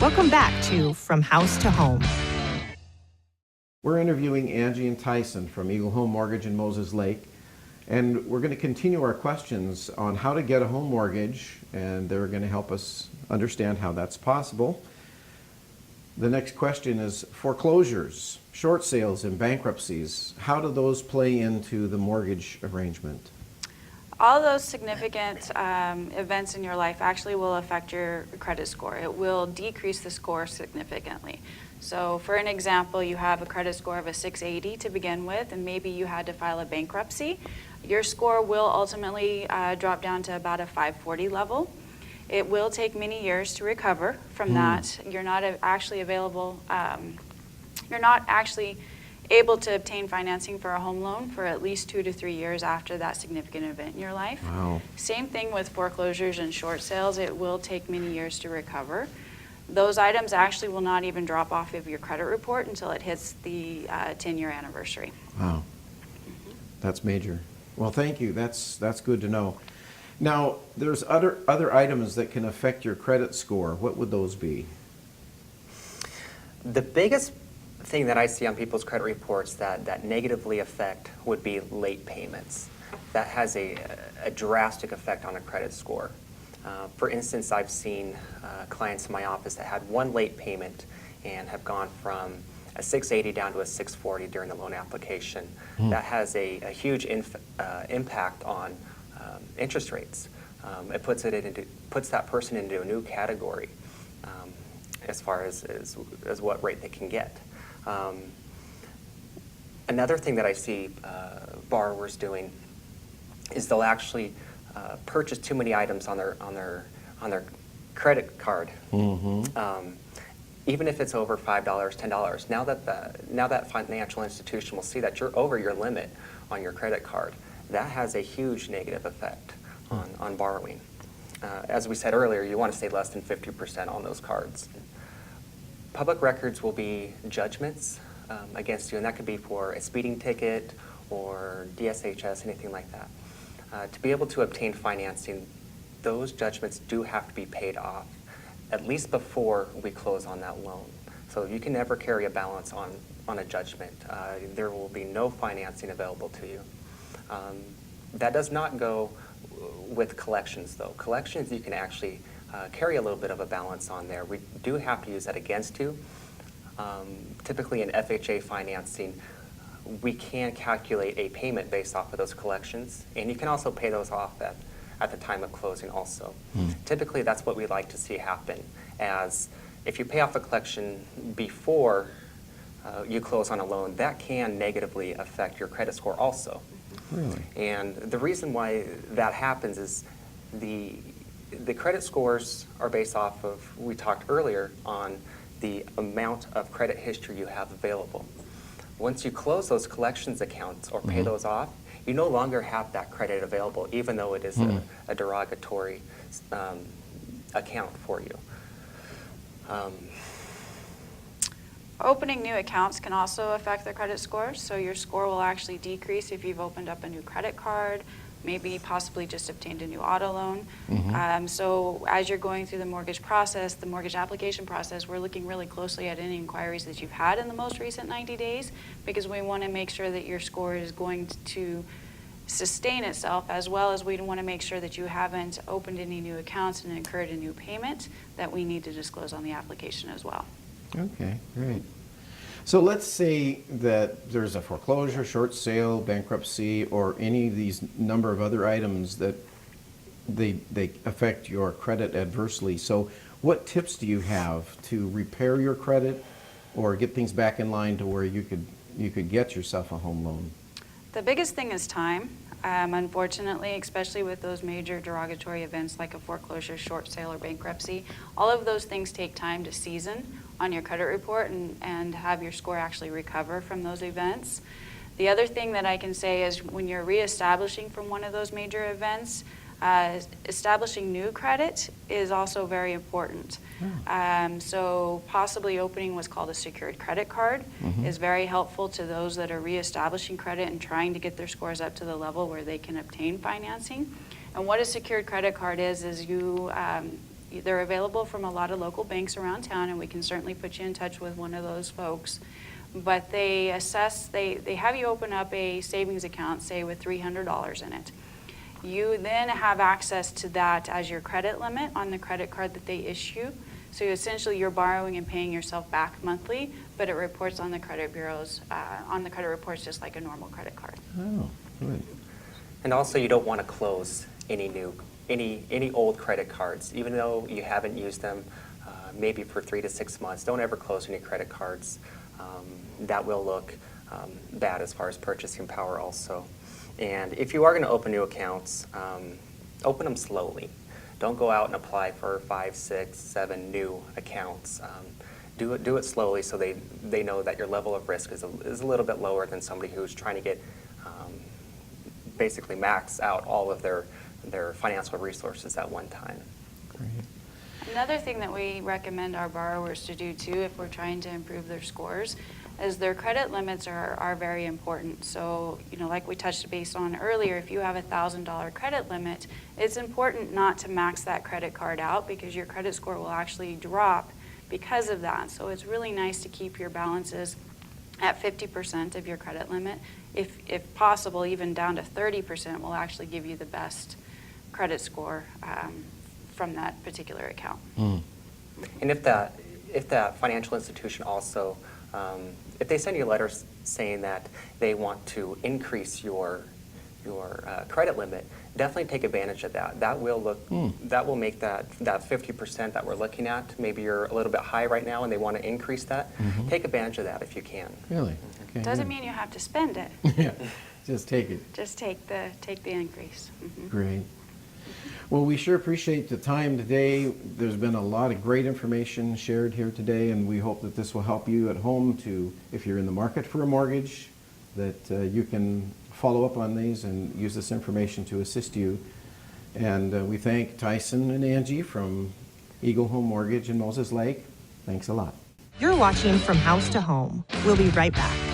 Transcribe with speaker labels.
Speaker 1: Welcome back to From House to Home.
Speaker 2: We're interviewing Angie and Tyson from Eagle Home Mortgage in Moses Lake, and we're going to continue our questions on how to get a home mortgage, and they're going to help us understand how that's possible. The next question is foreclosures, short sales, and bankruptcies. How do those play into the mortgage arrangement?
Speaker 3: All those significant events in your life actually will affect your credit score. It will decrease the score significantly. So for an example, you have a credit score of a 680 to begin with, and maybe you had to file a bankruptcy. Your score will ultimately drop down to about a 540 level. It will take many years to recover from that. You're not actually able to obtain financing for a home loan for at least 2 to 3 years after that significant event in your life.
Speaker 2: Wow.
Speaker 3: Same thing with foreclosures and short sales. It will take many years to recover. Those items actually will not even drop off of your credit report until it hits the 10-year anniversary.
Speaker 2: Wow. That's major. Well, thank you. That's good to know. Now, there's other items that can affect your credit score. What would those be?
Speaker 4: The biggest thing that I see on people's credit reports that negatively affect would be late payments. That has a drastic effect on a credit score. For instance, I've seen clients in my office that had one late payment and have gone from a 680 down to a 640 during the loan application. That has a huge impact on interest rates. It puts that person into a new category as far as what rate they can get. Another thing that I see borrowers doing is they'll actually purchase too many items on their credit card. Even if it's over $5, $10. Now that financial institution will see that you're over your limit on your credit card, that has a huge negative effect on borrowing. As we said earlier, you want to stay less than 50% on those cards. Public records will be judgments against you, and that could be for a speeding ticket or DSHS, anything like that. To be able to obtain financing, those judgments do have to be paid off, at least before we close on that loan. So you can never carry a balance on a judgment. There will be no financing available to you. That does not go with collections, though. Collections, you can actually carry a little bit of a balance on there. We do have to use that against you. Typically in FHA financing, we can calculate a payment based off of those collections, and you can also pay those off at the time of closing also. Typically that's what we like to see happen, as if you pay off a collection before you close on a loan, that can negatively affect your credit score also.
Speaker 2: Really?
Speaker 4: And the reason why that happens is the credit scores are based off of, we talked earlier, on the amount of credit history you have available. Once you close those collections accounts or pay those off, you no longer have that credit available, even though it is a derogatory account for you.
Speaker 3: Opening new accounts can also affect the credit score, so your score will actually decrease if you've opened up a new credit card, maybe possibly just obtained a new auto loan. So as you're going through the mortgage process, the mortgage application process, we're looking really closely at any inquiries that you've had in the most recent 90 days, because we want to make sure that your score is going to sustain itself, as well as we want to make sure that you haven't opened any new accounts and incurred a new payment that we need to disclose on the application as well.
Speaker 2: Okay, great. So let's say that there's a foreclosure, short sale, bankruptcy, or any of these number of other items that they affect your credit adversely. So what tips do you have to repair your credit or get things back in line to where you could get yourself a home loan?
Speaker 3: The biggest thing is time. Unfortunately, especially with those major derogatory events like a foreclosure, short sale, or bankruptcy, all of those things take time to season on your credit report and have your score actually recover from those events. The other thing that I can say is when you're reestablishing from one of those major events, establishing new credit is also very important. So possibly opening what's called a secured credit card is very helpful to those that are reestablishing credit and trying to get their scores up to the level where they can obtain financing. And what a secured credit card is you they're available from a lot of local banks around town, and we can certainly put you in touch with one of those folks. But they have you open up a savings account, say with $300 in it. You then have access to that as your credit limit on the credit card that they issue. So essentially you're borrowing and paying yourself back monthly, but it reports on the credit bureaus, on the credit reports just like a normal credit card.
Speaker 2: Oh, good.
Speaker 4: And also, you don't want to close any old credit cards, even though you haven't used them maybe for 3 to 6 months. Don't ever close any credit cards. That will look bad as far as purchasing power also. And if you are going to open new accounts, open them slowly. Don't go out and apply for 5, 6, 7 new accounts. Do it slowly so they know that your level of risk is a little bit lower than somebody who's trying to get basically max out all of their financial resources at one time.
Speaker 2: Great.
Speaker 3: Another thing that we recommend our borrowers to do too, if we're trying to improve their scores, is their credit limits are very important. So, like we touched base on earlier, if you have a $1,000 credit limit, it's important not to max that credit card out because your credit score will actually drop because of that. So it's really nice to keep your balances at 50% of your credit limit. If possible, even down to 30% will actually give you the best credit score from that particular account.
Speaker 4: And if that financial institution also, if they send you a letter saying that they want to increase your credit limit, definitely take advantage of that. That will make that 50% that we're looking at. Maybe you're a little bit high right now, and they want to increase that. Take advantage of that if you can.
Speaker 2: Really? Okay,
Speaker 3: Doesn't
Speaker 2: good.
Speaker 3: mean you have to spend it.
Speaker 2: Yeah, just take it.
Speaker 3: Just take the increase.
Speaker 2: Great. Well, we sure appreciate the time today. There's been a lot of great information shared here today, and we hope that this will help you at home to, if you're in the market for a mortgage, that you can follow up on these and use this information to assist you. And we thank Tyson and Angie from Eagle Home Mortgage in Moses Lake. Thanks a lot.
Speaker 1: You're watching From House to Home. We'll be right back.